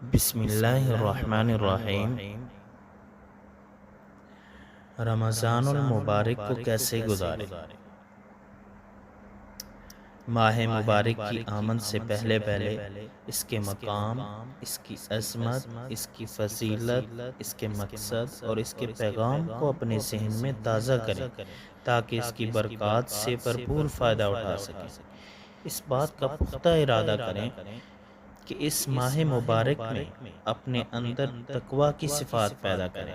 بسم اللہ الرحمن الرحیم۔ رمضان المبارک کو کیسے گزارے؟ ماہ مبارک کی آمد سے پہلے اس کے مقام، اس کی عظمت، اس کی فضیلت، اس کے مقصد اور اس کے پیغام کو اپنے ذہن میں تازہ کریں تاکہ اس کی برکات سے بھرپور فائدہ اٹھا سکیں۔ اس بات کا پختہ ارادہ کریں کہ اس ماہ مبارک میں اپنے اندر تقوی کی صفات پیدا کریں۔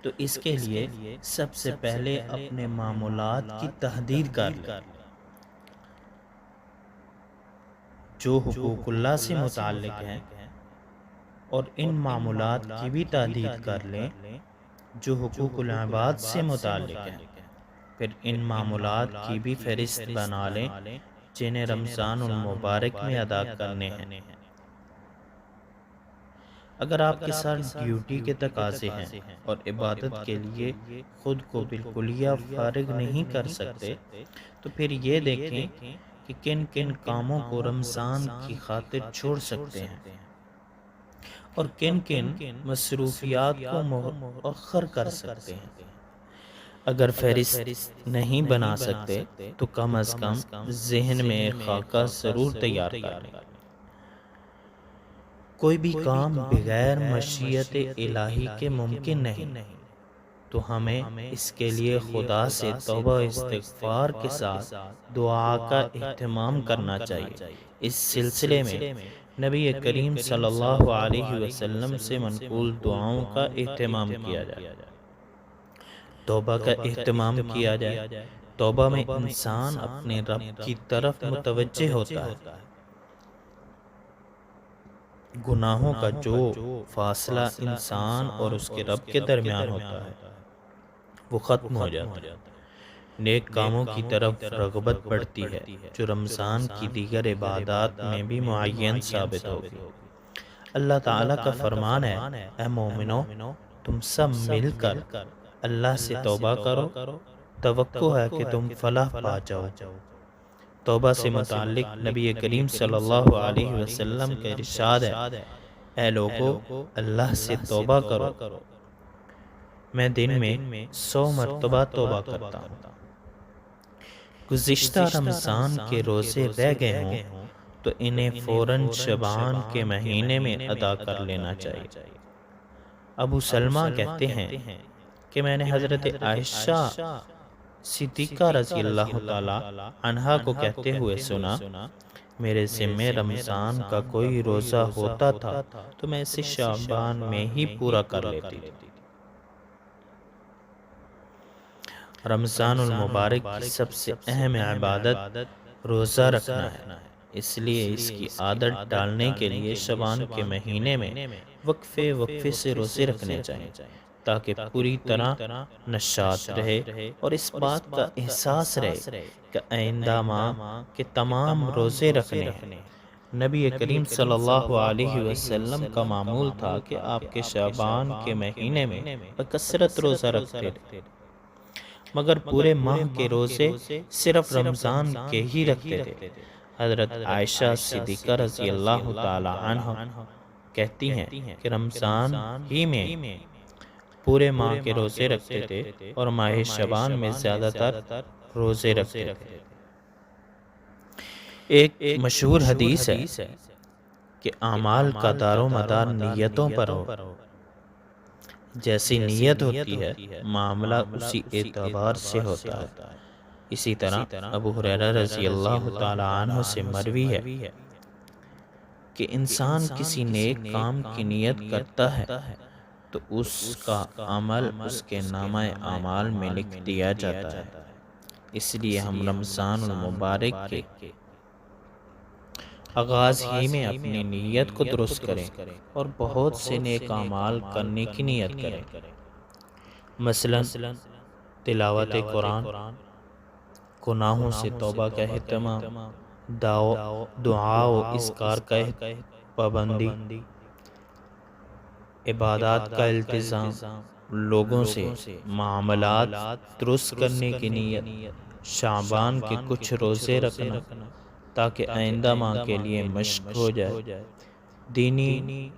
تو اس کے لیے سب سے پہلے اپنے معمولات کی تحدید کر لیں، جو حقوق اللہ سے متعلق ہیں، اور ان معمولات کی بھی تحدید کر لیں جو حقوق العباد سے متعلق ہیں۔ پھر ان معمولات کی بھی فہرست بنا لیں جنہیں رمضان المبارک میں ادا کرنے ہیں۔ اگر آپ کے ساتھ ڈیوٹی کے تقاضے ہیں اور عبادت کے لیے خود کو بالکلیہ فارغ نہیں کر سکتے تو پھر یہ دیکھیں کہ کن کن کاموں کو رمضان کی خاطر چھوڑ سکتے ہیں اور کن کن مصروفیات کو مؤخر کر سکتے ہیں۔ اگر فہرست نہیں بنا سکتے تو کم از کم ذہن میں ایک خاکہ ضرور تیار کر لیں۔ کوئی بھی کام بغیر مشیت الہی کے ممکن نہیں، تو ہمیں اس کے لیے خدا سے توبہ استغفار کے ساتھ دعا کا اہتمام کرنا چاہیے۔ اس سلسلے میں نبی کریم صلی اللہ علیہ وسلم سے منقول دعاؤں کا اہتمام کیا جائے، توبہ کا اہتمام کیا جائے۔ توبہ میں انسان اپنے رب کی طرف متوجہ ہوتا ہے، گناہوں کا جو فاصلہ انسان اور اس کے رب کے درمیان ہوتا ہے وہ ختم ہو جاتا ہے، نیک کاموں کی طرف رغبت بڑھتی ہے جو رمضان کی دیگر عبادات میں بھی معین ثابت ہوگی۔ اللہ تعالیٰ کا فرمان ہے، اے مومنو، تم سب مل کر اللہ سے توبہ کرو، توقع ہے کہ تم فلاح پا جاؤ۔ توبہ سے متعلق نبی کریم صلی اللہ علیہ وسلم کا ارشاد ہے، اے لوگو، اللہ سے توبہ کرو، میں دن میں 100 مرتبہ توبہ کرتا ہوں۔ گزشتہ رمضان کے روزے رہ گئے ہوں تو انہیں فوراً شعبان کے مہینے میں ادا کر لینا چاہیے۔ ابو سلمہ کہتے ہیں کہ میں نے حضرت عائشہ صدیقہ رضی اللہ تعالی عنہا کو کہتے ہوئے سنا، میرے ذمہ رمضان کا کوئی روزہ ہوتا تھا تو میں اسے شعبان میں ہی پورا کر لیتی تھی۔ رمضان المبارک کی سب سے اہم عبادت روزہ رکھنا ہے، اس لیے اس کی عادت ڈالنے کے لیے شعبان کے مہینے میں وقفے سے روزے رکھنے چاہیے تاکہ پوری طرح نشاط رہے اور اس بات کا احساس رہے کہ آئندہ ماہ کے تمام روزے رکھنے ہیں۔ نبی کریم صلی اللہ علیہ وسلم کا معمول تھا کہ آپ کے شعبان کے مہینے میں بکثرت روزہ رکھتے تھے، مگر پورے ماہ کے روزے صرف رمضان کے ہی رکھتے تھے۔ حضرت عائشہ صدیقہ رضی اللہ تعالی عنہ کہتی ہیں کہ رمضان ہی میں پورے ماہ کے روزے رکھتے تھے اور ماہ شعبان میں زیادہ تر روزے رکھتے تھے۔ ایک مشہور حدیث ہے کہ اعمال کا دار و مدار نیتوں پر ہو، جیسی نیت ہوتی ہے معاملہ اسی اعتبار سے ہوتا ہے۔ اسی طرح ابو ہریرہ رضی اللہ تعالی عنہ سے مروی ہے کہ انسان کسی نیک کام کی نیت کرتا ہے تو اس کا عمل اس کے نامہ اعمال میں لکھ دیا جاتا ہے۔ اس لیے ہم رمضان المبارک کے آغاز ہی میں اپنی نیت کو درست کریں اور بہت سے نیک اعمال کرنے کی نیت کریں، مثلا تلاوت قرآن، گناہوں سے توبہ کا اہتمام، دعا و اذکار کا پابندی، عبادات کا التزام، لوگوں سے معاملات درست کرنے کی نیت، شعبان کے کچھ روزے رکھنا تاکہ آئندہ ماہ کے لیے مشق ہو جائے، دینی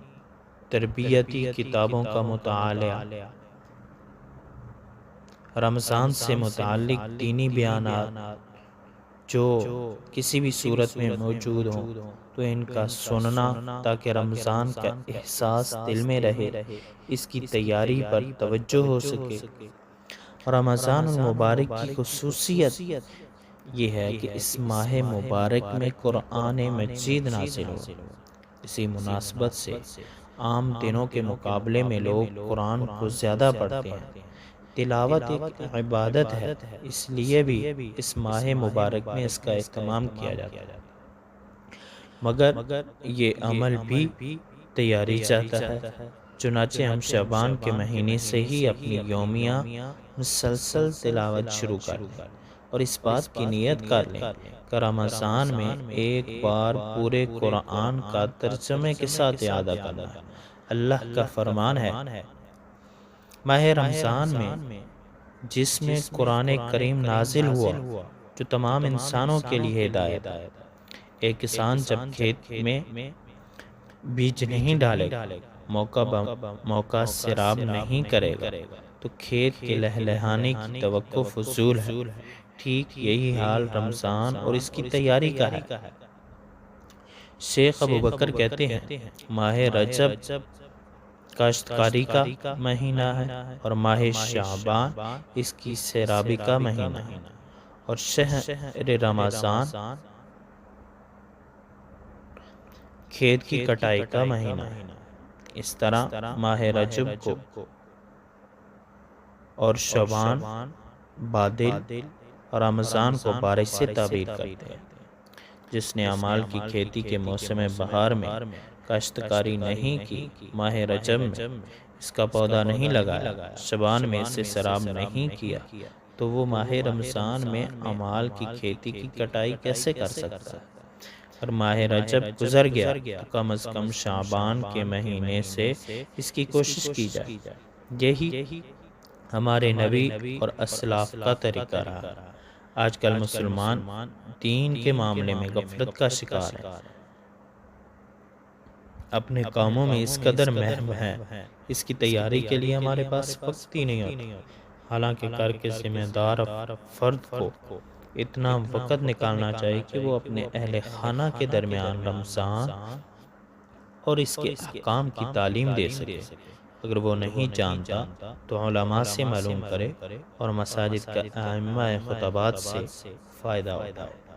تربیتی کتابوں کا مطالعہ، رمضان سے متعلق دینی بیانات جو کسی بھی صورت میں موجود ہوں تو ان کا سننا تاکہ رمضان کا احساس دل میں رہے، اس کی تیاری پر توجہ ہو سکے۔ رمضان المبارک کی خصوصیت یہ ہے کہ اس ماہ مبارک میں قرآن مجید نازل ہو۔ اسی مناسبت سے عام دنوں کے مقابلے میں لوگ قرآن کو زیادہ پڑھتے ہیں۔ تلاوت ایک عبادت ہے، اس لیے بھی اس ماہ مبارک میں اس کا اہتمام کیا جاتا ہے، مگر یہ عمل بھی تیاری چاہتا ہے۔ چنانچہ ہم شعبان کے مہینے سے ہی اپنی یومیہ مسلسل تلاوت شروع کر دیں اور اس بات کی نیت کر لیں کہ رمضان میں ایک بار پورے قرآن کا ترجمے کے ساتھ اعادہ کرنا ہے۔ اللہ کا فرمان ہے، ماہ رمضان میں جس میں قرآن کریم نازل ہوا جو تمام انسانوں کے لیے ہدایت ہے۔ ایک کسان جب کھیت میں بیج نہیں ڈالے گا، موقع سیراب نہیں کرے گا تو کھیت کے لہلہانے کی توقع فضول ہے۔ ٹھیک یہی حال رمضان اور اس کی تیاری کا ہے۔ شیخ ابوبکر کہتے ہیں، ماہ رجب کاشتکاری کا مہینہ ہے اور ماہ شعبان اس کی سیرابی کا مہینہ ہے اور شہر رمضان کھیت کی کٹائی کا مہینہ ہے۔ اس طرح ماہ رجب کو اور شعبان بادل اور رمضان کو بارش سے تعبیر کرتے ہیں۔ جس نے اعمال کی کھیتی کے موسم بہار میں کاشتکاری نہیں کی، ماہ رجب میں اس کا پودا نہیں لگایا، شعبان میں اسے سیراب نہیں کیا، تو وہ ماہ رمضان میں اعمال کی کھیتی کی کٹائی کیسے کر سکتا ہے؟ اور ماہ رجب گزر گیا تو کم از کم شعبان کے مہینے سے اس کی کوشش کی جائے۔ یہی ہمارے نبی اور اسلاف کا طریقہ رہا۔ آج کل مسلمان دین کے معاملے میں غفلت کا شکار ہے، اپنے کاموں میں اس قدر محو ہیں، اس کی تیاری کے لیے ہمارے پاس وقت ہی نہیں ہوتا۔ حالانکہ گھر کے ذمہ دار فرد کو اتنا وقت نکالنا چاہیے کہ وہ اپنے اہل خانہ کے درمیان رمضان اور اس کے احکام کی تعلیم دے سکے۔ اگر وہ نہیں جانتا تو علماء سے معلوم کرے اور مساجد کا ائمہ خطبات سے فائدہ اٹھائے۔